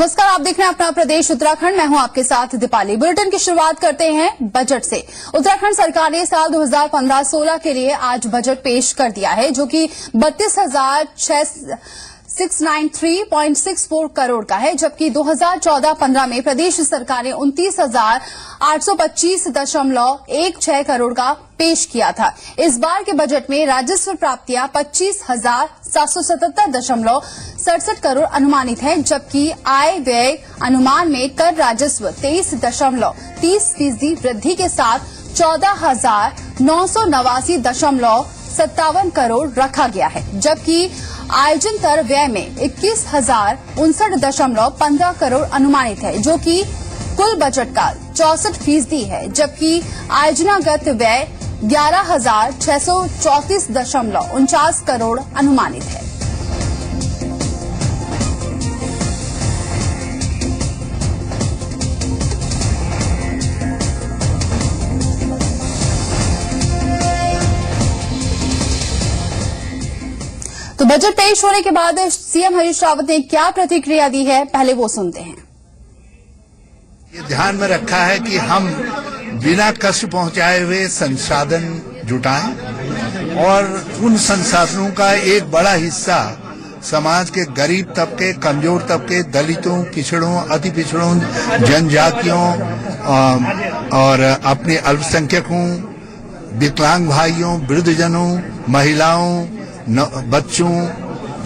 नमस्कार, आप देख रहे हैं अपना प्रदेश उत्तराखंड। मैं हूं आपके साथ दीपाली। बुलेटिन की शुरुआत करते हैं बजट से। उत्तराखंड सरकार ने साल 2015-16 के लिए आज बजट पेश कर दिया है, जो कि 32,693.64 करोड़ का है, जबकि 2014-15 में प्रदेश सरकार ने 29,825.16 करोड़ का पेश किया था। इस बार के बजट में राजस्व प्राप्तियां 25,777.67 करोड़ अनुमानित है, जबकि आय व्यय अनुमान में कर राजस्व 23.30% वृद्धि के साथ 14,989.57 करोड़ रखा गया है, जबकि आयोजन कर व्यय में 21,059.15 करोड़ अनुमानित है, जो कि कुल बजट का 64% है, जबकि आयोजनागत व्यय 11,634.49 करोड़ अनुमानित है। तो बजट पेश होने के बाद सीएम हरीश रावत ने क्या प्रतिक्रिया दी है, पहले वो सुनते हैं। ये ध्यान में रखा है कि हम बिना कष्ट पहुंचाए हुए संसाधन जुटाएं और उन संसाधनों का एक बड़ा हिस्सा समाज के गरीब तबके, कमजोर तबके, दलितों, पिछड़ों, अति पिछड़ों, जनजातियों और अपने अल्पसंख्यकों, विकलांग भाइयों, वृद्धजनों, महिलाओं, बच्चों,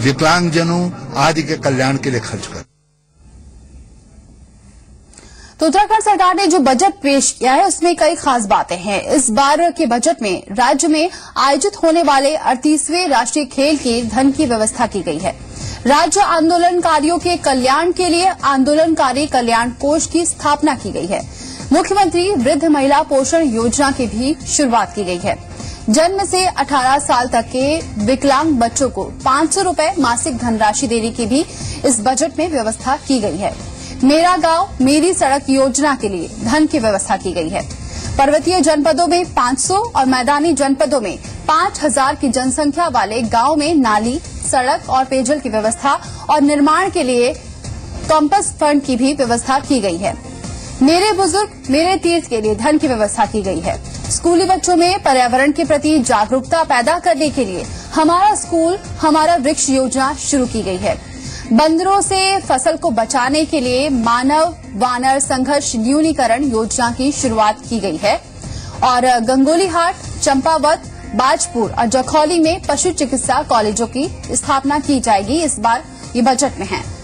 विकलांगजनों आदि के कल्याण के लिए खर्च कर। तो उत्तराखंड सरकार ने जो बजट पेश किया है उसमें कई खास बातें हैं। इस बार के बजट में राज्य में आयोजित होने वाले 38वें राष्ट्रीय खेल के धन की व्यवस्था की गई है। राज्य आंदोलनकारियों के कल्याण के लिए आंदोलनकारी कल्याण कोष की स्थापना की गई है। मुख्यमंत्री वृद्ध महिला पोषण योजना की भी शुरुआत की गई है। जन्म से 18 साल तक के विकलांग बच्चों को 500 रुपए मासिक धनराशि देने की भी इस बजट में व्यवस्था की गई है। मेरा गांव मेरी सड़क योजना के लिए धन की व्यवस्था की गई है। पर्वतीय जनपदों में 500 और मैदानी जनपदों में 5,000 की जनसंख्या वाले गांव में नाली, सड़क और पेयजल की व्यवस्था और निर्माण के लिए कंपस फंड की भी व्यवस्था की गई है। मेरे बुजुर्ग मेरे तीर्थ के लिए धन की व्यवस्था की गई है। स्कूली बच्चों में पर्यावरण के प्रति जागरूकता पैदा करने के लिए हमारा स्कूल हमारा वृक्ष योजना शुरू की गई है। बंदरों से फसल को बचाने के लिए मानव वानर संघर्ष न्यूनीकरण योजना की शुरुआत की गई है और गंगोलीहाट, चंपावत, बाजपुर और जखौली में पशु चिकित्सा कॉलेजों की स्थापना की जाएगी। इस बार ये बजट में है।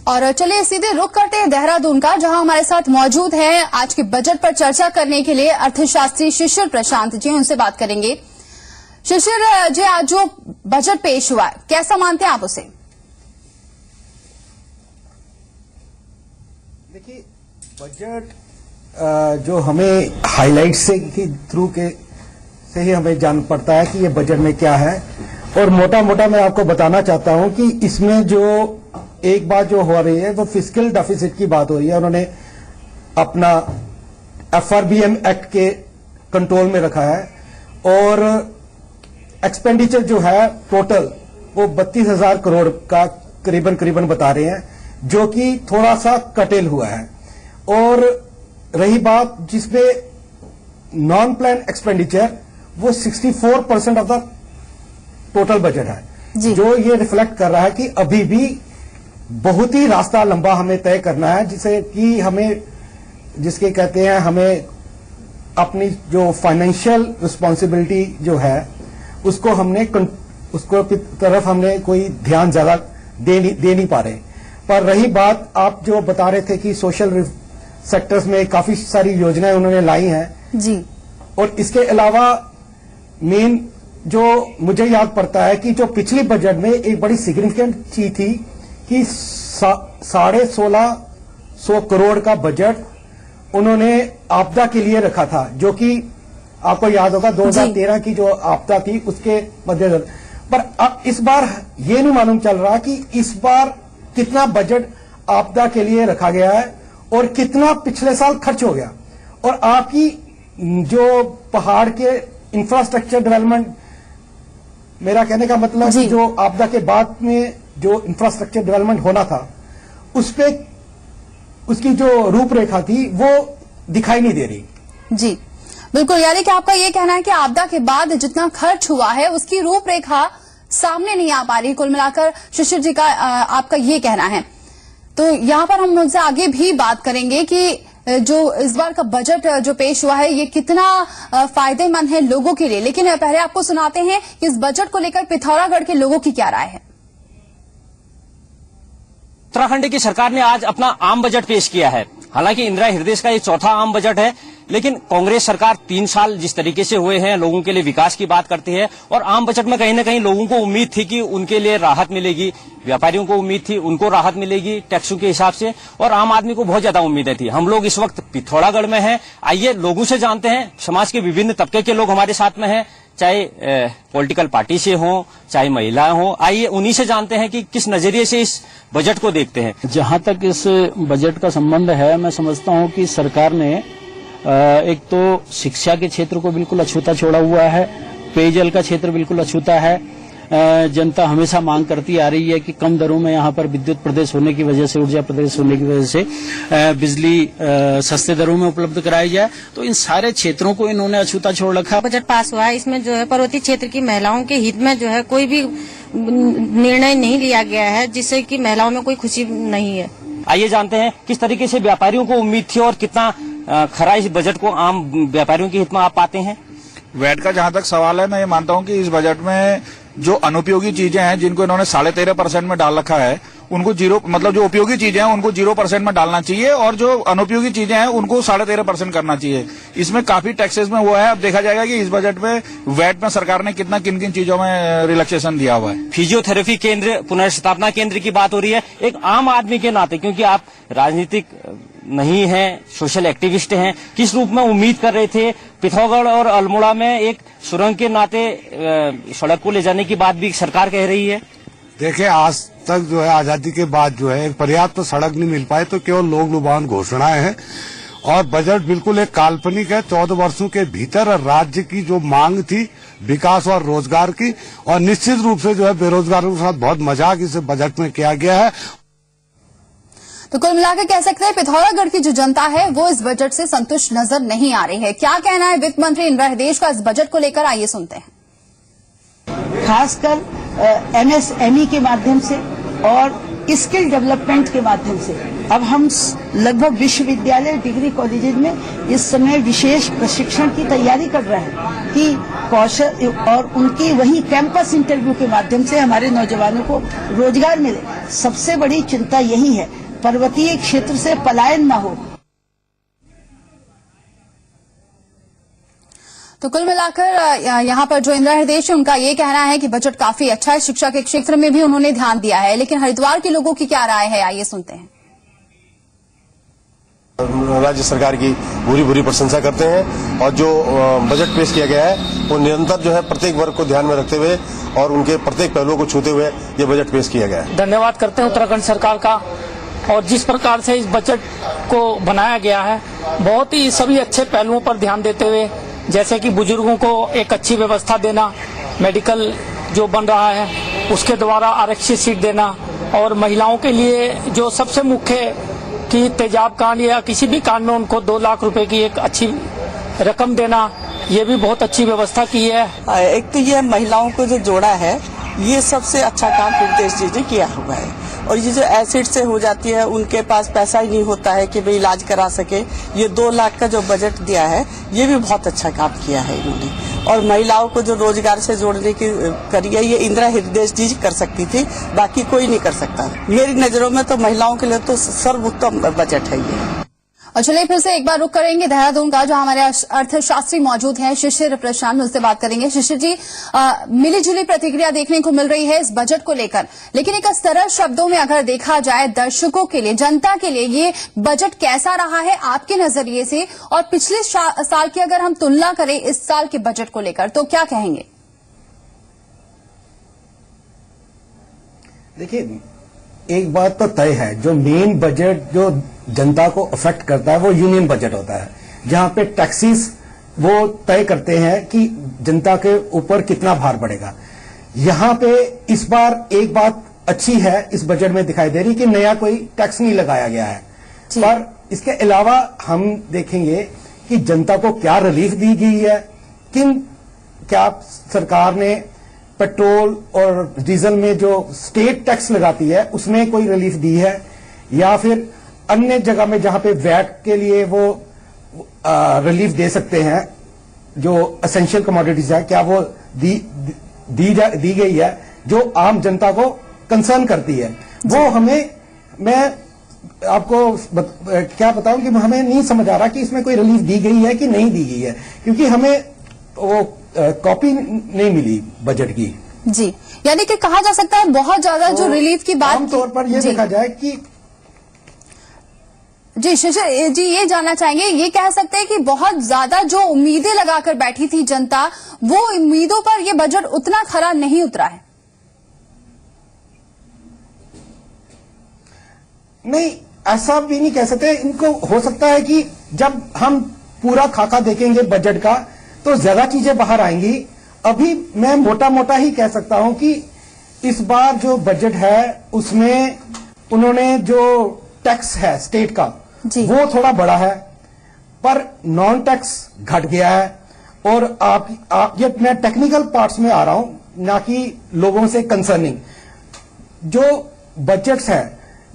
और चलिए सीधे रुख करते हैं देहरादून का, जहां हमारे साथ मौजूद हैं आज के बजट पर चर्चा करने के लिए अर्थशास्त्री शिशिर प्रशांत जी। उनसे बात करेंगे। शिशिर जी, आज जो बजट पेश हुआ है कैसा मानते हैं आप उसे? देखिए, बजट जो हमें हाइलाइट से थ्रू के से ही हमें जान पड़ता है कि ये बजट में क्या है, और मोटा मोटा मैं आपको बताना चाहता हूं कि इसमें जो एक बात जो हो रही है वो फिस्कल डेफिसिट की बात हो रही है। उन्होंने अपना FRBM एक्ट के कंट्रोल में रखा है और एक्सपेंडिचर जो है टोटल वो 32,000 करोड़ का करीबन बता रहे हैं, जो कि थोड़ा सा कटेल हुआ है। और रही बात जिसमें नॉन प्लान एक्सपेंडिचर वो 64% ऑफ द टोटल बजट है, जो ये रिफ्लेक्ट कर रहा है कि अभी भी बहुत ही रास्ता लंबा हमें तय करना है, जिसे कि हमें जिसके कहते हैं हमें अपनी जो फाइनेंशियल रिस्पॉन्सिबिलिटी जो है उसको उसको तरफ हमने कोई ध्यान ज्यादा दे नहीं पा रहे। पर रही बात आप जो बता रहे थे कि सोशल सेक्टर्स में काफी सारी योजनाएं उन्होंने लाई हैं जी, और इसके अलावा मेन जो मुझे याद पड़ता है कि जो पिछली बजट में एक बड़ी सिग्निफिकेंट चीज थी कि 1650 करोड़ का बजट उन्होंने आपदा के लिए रखा था, जो कि आपको याद होगा 2013 की जो आपदा थी उसके मद्देनजर। पर अब इस बार ये नहीं मालूम चल रहा कि इस बार कितना बजट आपदा के लिए रखा गया है और कितना पिछले साल खर्च हो गया। और आपकी जो पहाड़ के इंफ्रास्ट्रक्चर डेवलपमेंट, मेरा कहने का मतलब जी। जो आपदा के बाद में जो इंफ्रास्ट्रक्चर डेवलपमेंट होना था, उस पे उसकी जो रूपरेखा थी वो दिखाई नहीं दे रही। जी बिल्कुल, यानी कि आपका ये कहना है कि आपदा के बाद जितना खर्च हुआ है उसकी रूपरेखा सामने नहीं आ पा रही। कुल मिलाकर शिशिर जी का आपका ये कहना है। तो यहाँ पर हम उनसे आगे भी बात करेंगे कि जो इस बार का बजट जो पेश हुआ है ये कितना फायदेमंद है लोगों के लिए, लेकिन पहले आपको सुनाते हैं कि इस बजट को लेकर पिथौरागढ़ के लोगों की क्या राय है। उत्तराखंड की सरकार ने आज अपना आम बजट पेश किया है। हालांकि इंदिरा हृदय का ये चौथा आम बजट है, लेकिन कांग्रेस सरकार 3 साल जिस तरीके से हुए हैं लोगों के लिए विकास की बात करती है, और आम बजट में कहीं ना कहीं लोगों को उम्मीद थी कि उनके लिए राहत मिलेगी, व्यापारियों को उम्मीद थी उनको राहत मिलेगी टैक्सों के हिसाब से, और आम आदमी को बहुत ज्यादा उम्मीदें थी। हम लोग इस वक्त पिथौरागढ़ में हैं, आइए लोगों से जानते हैं। समाज के विभिन्न तबके के लोग हमारे साथ में हैं, चाहे पॉलिटिकल पार्टी से हों चाहे महिलाएं हों। आइए उन्हीं से जानते हैं कि किस नजरिए से इस बजट को देखते हैं। जहां तक इस बजट का संबंध है, मैं समझता हूं कि सरकार ने एक तो शिक्षा के क्षेत्र को बिल्कुल अछूता छोड़ा हुआ है, पेयजल का क्षेत्र बिल्कुल अछूता है। जनता हमेशा मांग करती आ रही है कि कम दरों में यहाँ पर विद्युत प्रदेश होने की वजह से, ऊर्जा प्रदेश होने की वजह से बिजली सस्ते दरों में उपलब्ध कराई जाए। तो इन सारे क्षेत्रों को इन्होंने अछूता छोड़ रखा। बजट पास हुआ है, इसमें जो है पर्वतीय क्षेत्र की महिलाओं के हित में जो है कोई भी निर्णय नहीं लिया गया है, जिससे कि महिलाओं में कोई खुशी नहीं है। आइए जानते हैं किस तरीके से व्यापारियों को उम्मीद थी और कितना खरा इस बजट को आम व्यापारियों के हित में आप पाते हैं। वैट का जहां तक सवाल है, मैं ये मानता हूं कि इस बजट में जो अनुपयोगी चीजें हैं जिनको इन्होंने 13.5% में डाल रखा है, उनको 0 मतलब जो उपयोगी चीजें हैं उनको 0% में डालना चाहिए, और जो अनुपयोगी चीजें हैं उनको 13.5% करना चाहिए। इसमें काफी टैक्सेस में हुआ है। अब देखा जाएगा कि इस बजट में वैट में सरकार ने कितना किन किन चीजों में रिलैक्सेशन दिया हुआ है। फिजियोथेरेपी केंद्र, पुनर्स्थापना केंद्र की बात हो रही है। एक आम आदमी के नाते, क्योंकि आप राजनीतिक नहीं हैं, सोशल एक्टिविस्ट हैं, किस रूप में उम्मीद कर रहे थे? पिथौरागढ़ और अल्मोड़ा में एक सुरंग के नाते सड़क को ले जाने की बात भी सरकार कह रही है। देखिए, आज तक जो है आजादी के बाद जो है एक पर्याप्त सड़क नहीं मिल पाए, तो केवल लोक लुभावन घोषणाएं हैं, और बजट बिल्कुल एक काल्पनिक है। 14 वर्षों के भीतर राज्य की जो मांग थी विकास और रोजगार की, और निश्चित रूप से जो है बेरोजगारों के साथ बहुत मजाक इस बजट में किया गया है। तो कुल मिलाकर कह सकते हैं पिथौरागढ़ की जो जनता है वो इस बजट से संतुष्ट नजर नहीं आ रही है। क्या कहना है वित्त मंत्री इंदिरा हृदय का इस बजट को लेकर, आइए सुनते हैं। खासकर एमएसएमई के माध्यम से और स्किल डेवलपमेंट के माध्यम से अब हम लगभग विश्वविद्यालय डिग्री कॉलेजेस में इस समय विशेष प्रशिक्षण की तैयारी कर रहे हैं कि कौशल और उनकी वही कैंपस इंटरव्यू के माध्यम से हमारे नौजवानों को रोजगार मिले। सबसे बड़ी चिंता यही है, पर्वतीय क्षेत्र से पलायन न हो। तो कुल मिलाकर यहाँ पर जो इंदिरा हृदय है उनका ये कहना है कि बजट काफी अच्छा है, शिक्षा के क्षेत्र में भी उन्होंने ध्यान दिया है। लेकिन हरिद्वार के लोगों की क्या राय है, आइए सुनते हैं। राज्य सरकार की भूरी प्रशंसा करते हैं, और जो बजट पेश किया गया है वो निरंतर जो है प्रत्येक वर्ग को ध्यान में रखते हुए और उनके प्रत्येक पहलुओं को छूते हुए ये बजट पेश किया गया है। धन्यवाद करते हैं उत्तराखंड सरकार का, और जिस प्रकार से इस बजट को बनाया गया है बहुत ही सभी अच्छे पहलुओं पर ध्यान देते हुए, जैसे कि बुजुर्गों को एक अच्छी व्यवस्था देना, मेडिकल जो बन रहा है उसके द्वारा आरक्षित सीट देना, और महिलाओं के लिए जो सबसे मुख्य कि तेजाब कांड या किसी भी कांड में उनको 2 लाख रुपए की एक अच्छी रकम देना, ये भी बहुत अच्छी व्यवस्था की है। एक तो ये महिलाओं को जो जोड़ा है, ये सबसे अच्छा काम हृदय जी ने किया हुआ है। और ये जो एसिड से हो जाती है, उनके पास पैसा ही नहीं होता है कि भाई इलाज करा सके, ये 2 लाख का जो बजट दिया है ये भी बहुत अच्छा काम किया है इन्होंने। और महिलाओं को जो रोजगार से जोड़ने की करी है, ये इंदिरा हृदय जी कर सकती थी, बाकी कोई नहीं कर सकता। मेरी नजरों में तो महिलाओं के लिए तो सर्वोत्तम बजट है ये। और चलिए फिर से एक बार रुक करेंगे देहरादून का, जो हमारे अर्थशास्त्री मौजूद हैं शिशिर प्रशांत, उनसे बात करेंगे। शिशिर जी, मिलीजुली प्रतिक्रिया देखने को मिल रही है इस बजट को लेकर, लेकिन एक सरल शब्दों में अगर देखा जाए दर्शकों के लिए, जनता के लिए ये बजट कैसा रहा है आपके नजरिए से, और पिछले साल की अगर हम तुलना करें इस साल के बजट को लेकर तो क्या कहेंगे? देखिए, एक बात तो तय है, जो मेन बजट जो जनता को अफेक्ट करता है वो यूनियन बजट होता है। जहां पे टैक्सीज वो तय करते हैं कि जनता के ऊपर कितना भार पड़ेगा। यहां पे इस बार एक बात अच्छी है इस बजट में दिखाई दे रही कि नया कोई टैक्स नहीं लगाया गया है, पर इसके अलावा हम देखेंगे कि जनता को क्या रिलीफ दी गई है, क्या सरकार ने पेट्रोल और डीजल में जो स्टेट टैक्स लगाती है उसमें कोई रिलीफ दी है, या फिर अन्य जगह में जहां पे वैट के लिए वो रिलीफ दे सकते हैं जो एसेंशियल कमोडिटीज है, क्या वो दी गई है जो आम जनता को कंसर्न करती है। वो हमें, मैं आपको क्या बताऊं कि हमें नहीं समझ आ रहा कि इसमें कोई रिलीफ दी गई है कि नहीं दी गई है, क्योंकि हमें वो कॉपी नहीं मिली बजट की। जी, यानी कि कहा जा सकता है बहुत ज्यादा जो रिलीफ की बात आमतौर पर यह देखा जाए कि जी शिशिर जी ये जानना चाहेंगे, ये कह सकते हैं कि बहुत ज्यादा जो उम्मीदें लगाकर बैठी थी जनता, वो उम्मीदों पर ये बजट उतना खरा नहीं उतरा है। नहीं, ऐसा भी नहीं कह सकते। इनको हो सकता है कि जब हम पूरा खाका देखेंगे बजट का तो ज्यादा चीजें बाहर आएंगी। अभी मैं मोटा मोटा ही कह सकता हूं कि इस बार जो बजट है उसमें उन्होंने जो टैक्स है स्टेट का वो थोड़ा बड़ा है, पर नॉन टैक्स घट गया है। और आप ये मैं टेक्निकल पार्ट्स में आ रहा हूं, ना कि लोगों से कंसर्निंग जो बजट्स है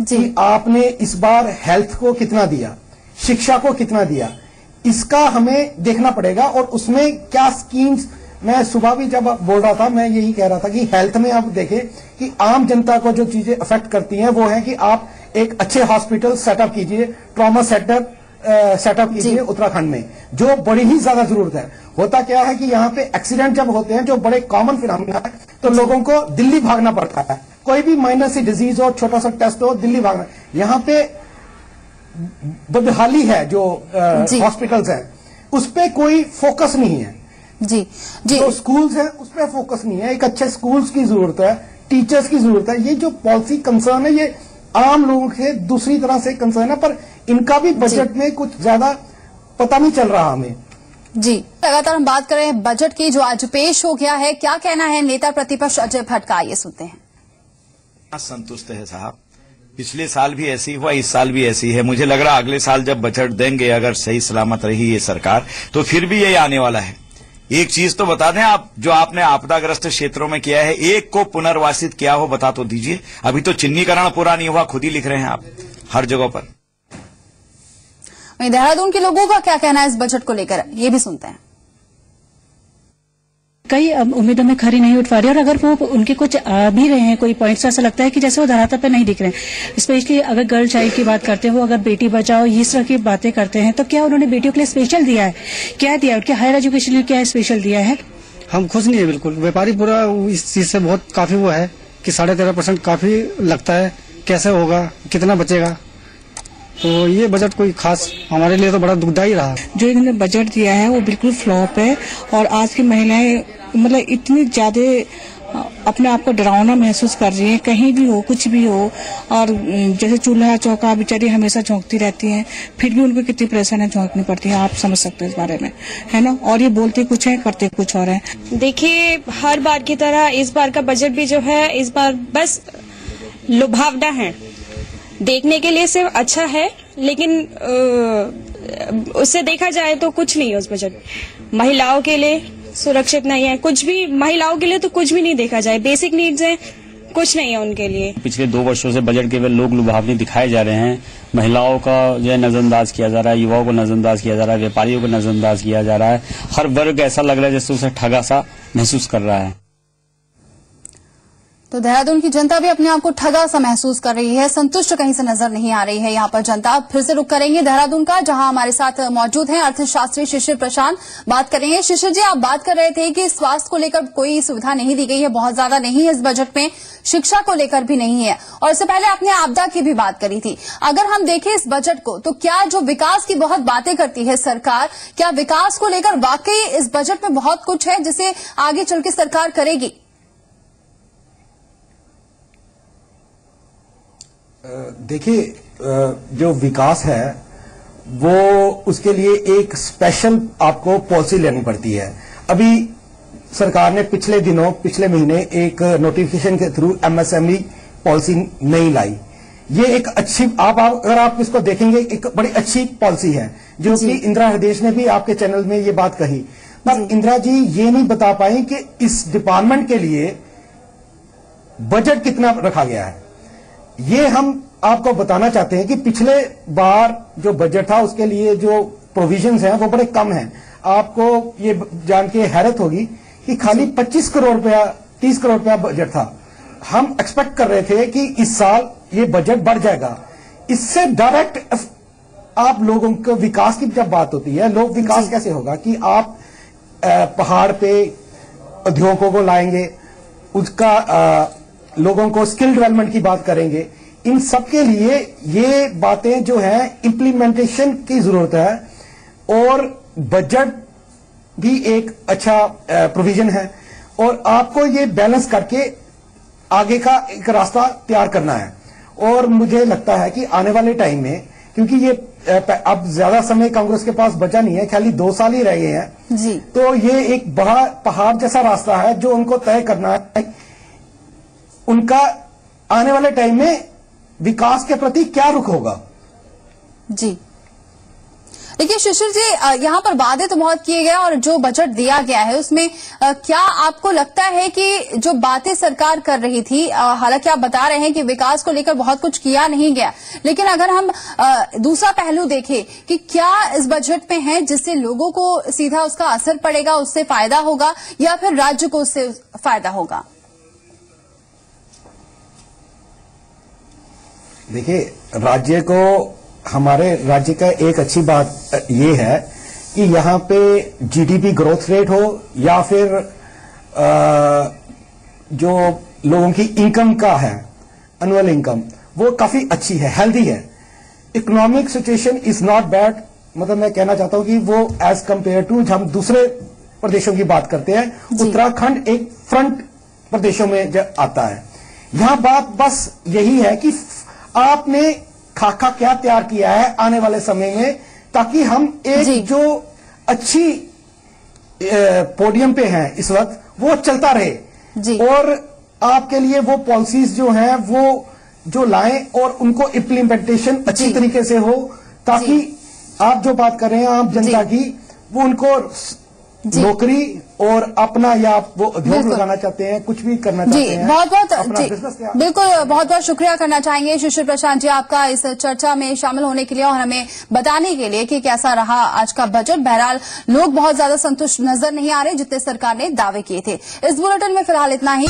कि आपने इस बार हेल्थ को कितना दिया, शिक्षा को कितना दिया, इसका हमें देखना पड़ेगा। और उसमें क्या स्कीम्स, मैं सुबह भी जब बोल रहा था मैं यही कह रहा था कि हेल्थ में आप देखें कि आम जनता को जो चीजें अफेक्ट करती हैं वो है कि आप एक अच्छे हॉस्पिटल सेटअप कीजिए, ट्रॉमा सेटअप कीजिए उत्तराखंड में, जो बड़ी ही ज्यादा जरूरत है। होता क्या है कि यहाँ पे एक्सीडेंट जब होते हैं जो बड़े कॉमन फिनोमेना है तो लोगों को दिल्ली भागना पड़ता है, कोई भी माइनर सी डिजीज हो, छोटा सा टेस्ट हो, दिल्ली भागना। यहाँ पे बदहाली है जो हॉस्पिटल्स हैं, उस पे कोई फोकस नहीं है। जी जो स्कूल्स हैं उस पे फोकस नहीं है। एक अच्छे स्कूल्स की जरूरत है, टीचर्स की जरूरत है। ये जो पॉलिसी कंसर्न है ये आम लोगों के दूसरी तरह से कंसर्न है, पर इनका भी बजट में कुछ ज्यादा पता नहीं चल रहा हमें। जी, लगातार हम बात कर रहे हैं बजट की जो आज पेश हो गया है। क्या कहना है नेता प्रतिपक्ष अजय भट्ट का, ये सुनते हैं। संतुष्ट है साहब, पिछले साल भी ऐसी हुआ, इस साल भी ऐसी है। मुझे लग रहा अगले साल जब बजट देंगे, अगर सही सलामत रही ये सरकार, तो फिर भी यही आने वाला है। एक चीज तो बता दें आप, जो आपने आपदाग्रस्त क्षेत्रों में किया है, एक को पुनर्वासित किया हो बता तो दीजिए। अभी तो चिन्हीकरण पूरा नहीं हुआ, खुद ही लिख रहे हैं आप हर जगह पर। वहीं देहरादून के लोगों का क्या कहना है इस बजट को लेकर, ये भी सुनते हैं। कई उम्मीदों में खरी नहीं उठ पा रही, और अगर वो उनके कुछ आ भी रहे हैं कोई पॉइंट्स, ऐसा लगता है कि जैसे वो धरातल पे नहीं दिख रहे हैं। स्पेशली अगर गर्ल चाइल्ड की बात करते हो, अगर बेटी बचाओ इस तरह की बातें करते हैं, तो क्या उन्होंने बेटियों के लिए स्पेशल दिया है? क्या दिया है? क्या हायर एजुकेशन के लिए क्या स्पेशल दिया है? हम खुश नहीं है बिल्कुल। व्यापारी पूरा इस चीज से बहुत काफी वो है कि 13.5% काफी लगता है। कैसे होगा, कितना बचेगा? तो ये बजट कोई खास हमारे लिए तो बड़ा दुखदायी रहा। जो इन्होंने बजट दिया है वो बिल्कुल फ्लॉप है, और आज की महिलाएं मतलब इतनी ज्यादा अपने आप को डरावना महसूस कर रही है, कहीं भी हो कुछ भी हो। और जैसे चूल्हा चौका बेचारी हमेशा झोंकती रहती हैं, फिर भी उनको कितनी परेशानी झोंकनी पड़ती है, आप समझ सकते हैं इस बारे में, है ना। और ये बोलते कुछ है करते कुछ और है। देखिए, हर बार की तरह इस बार का बजट भी जो है इस बार बस लुभावना है, देखने के लिए सिर्फ अच्छा है, लेकिन उससे देखा जाए तो कुछ नहीं है उस बजट। महिलाओं के लिए सुरक्षित नहीं है कुछ भी, महिलाओं के लिए तो कुछ भी नहीं देखा जाए। बेसिक नीड्स हैं, कुछ नहीं है उनके लिए। पिछले 2 वर्षों से बजट केवल लोग लुभावनी दिखाए जा रहे हैं। महिलाओं का जो है नजरअंदाज किया जा रहा है, युवाओं को नजरअंदाज किया जा रहा है, व्यापारियों को नजरअंदाज किया जा रहा है। हर वर्ग ऐसा लग रहा है जैसे उसे ठगा सा महसूस कर रहा है। तो देहरादून की जनता भी अपने आप को ठगा सा महसूस कर रही है, संतुष्ट कहीं से नजर नहीं आ रही है यहाँ पर जनता। फिर से रुक करेंगे देहरादून का, जहां हमारे साथ मौजूद हैं अर्थशास्त्री शिशिर प्रशांत, बात करेंगे। शिशिर जी, आप बात कर रहे थे कि स्वास्थ्य को लेकर कोई सुविधा नहीं दी गई है, बहुत ज्यादा नहीं है इस बजट में, शिक्षा को लेकर भी नहीं है, और इससे पहले आपने आपदा की भी बात करी थी। अगर हम देखें इस बजट को, तो क्या जो विकास की बहुत बातें करती है सरकार, क्या विकास को लेकर वाकई इस बजट में बहुत कुछ है जिसे आगे चल के सरकार करेगी? देखिए, जो विकास है वो उसके लिए एक स्पेशल आपको पॉलिसी लेनी पड़ती है। अभी सरकार ने पिछले महीने एक नोटिफिकेशन के थ्रू एमएसएमई पॉलिसी नहीं लाई। ये एक अच्छी अगर आप इसको देखेंगे एक बड़ी अच्छी पॉलिसी है, जो कि इंदिरा हृदय ने भी आपके चैनल में ये बात कही, पर इंदिरा जी ये नहीं बता पाई कि इस डिपार्टमेंट के लिए बजट कितना रखा गया है। ये हम आपको बताना चाहते हैं कि पिछले बार जो बजट था उसके लिए जो प्रोविजंस हैं वो बड़े कम हैं। आपको ये जान के हैरत होगी कि खाली 25 करोड़ रुपया 30 करोड़ रुपया बजट था। हम एक्सपेक्ट कर रहे थे कि इस साल ये बजट बढ़ जाएगा। इससे डायरेक्ट आप लोगों को विकास की जब बात होती है, लोग विकास कैसे होगा कि आप पहाड़ पे उद्योगों को लाएंगे, उसका लोगों को स्किल डेवलपमेंट की बात करेंगे। इन सब के लिए ये बातें जो है इम्प्लीमेंटेशन की जरूरत है और बजट भी एक अच्छा प्रोविजन है और आपको ये बैलेंस करके आगे का एक रास्ता तैयार करना है। और मुझे लगता है कि आने वाले टाइम में, क्योंकि ये अब ज्यादा समय कांग्रेस के पास बचा नहीं है, खाली 2 साल ही रह गए हैं जी, तो ये एक बड़ा पहाड़ जैसा रास्ता है जो उनको तय करना है। उनका आने वाले टाइम में विकास के प्रति क्या रुख होगा। जी देखिए शिशिर जी, यहाँ पर वादे तो बहुत किए गए और जो बजट दिया गया है उसमें क्या आपको लगता है कि जो बातें सरकार कर रही थी, हालांकि आप बता रहे हैं कि विकास को लेकर बहुत कुछ किया नहीं गया, लेकिन अगर हम दूसरा पहलू देखें कि क्या इस बजट में है जिससे लोगों को सीधा उसका असर पड़ेगा, उससे फायदा होगा या फिर राज्य को उससे फायदा होगा? देखिए, राज्य को, हमारे राज्य का एक अच्छी बात ये है कि यहाँ पे जीडीपी ग्रोथ रेट हो या फिर जो लोगों की इनकम का है, एनुअल इनकम, वो काफी अच्छी है, हेल्दी है। Economic situation is not bad, मतलब मैं कहना चाहता हूं कि वो एज कंपेयर टू हम दूसरे प्रदेशों की बात करते हैं, उत्तराखंड एक फ्रंट प्रदेशों में आता है। यहाँ बात बस यही है कि आपने खाका क्या तैयार किया है आने वाले समय में, ताकि हम एक जो अच्छी पोडियम पे हैं इस वक्त वो चलता रहे और आपके लिए वो पॉलिसीज जो हैं वो जो लाएं और उनको इम्प्लीमेंटेशन अच्छी तरीके से हो, ताकि आप जो बात कर रहे हैं आम जनता की, वो उनको नौकरी और अपना या वो उद्योग लगाना चाहते हैं, कुछ भी करना चाहते हैं, बिल्कुल बहुत बहुत शुक्रिया करना चाहेंगे शिशिर प्रशांत जी आपका इस चर्चा में शामिल होने के लिए और हमें बताने के लिए कि कैसा रहा आज का बजट। बहरहाल लोग बहुत ज्यादा संतुष्ट नजर नहीं आ रहे जितने सरकार ने दावे किए थे। इस बुलेटिन में फिलहाल इतना ही।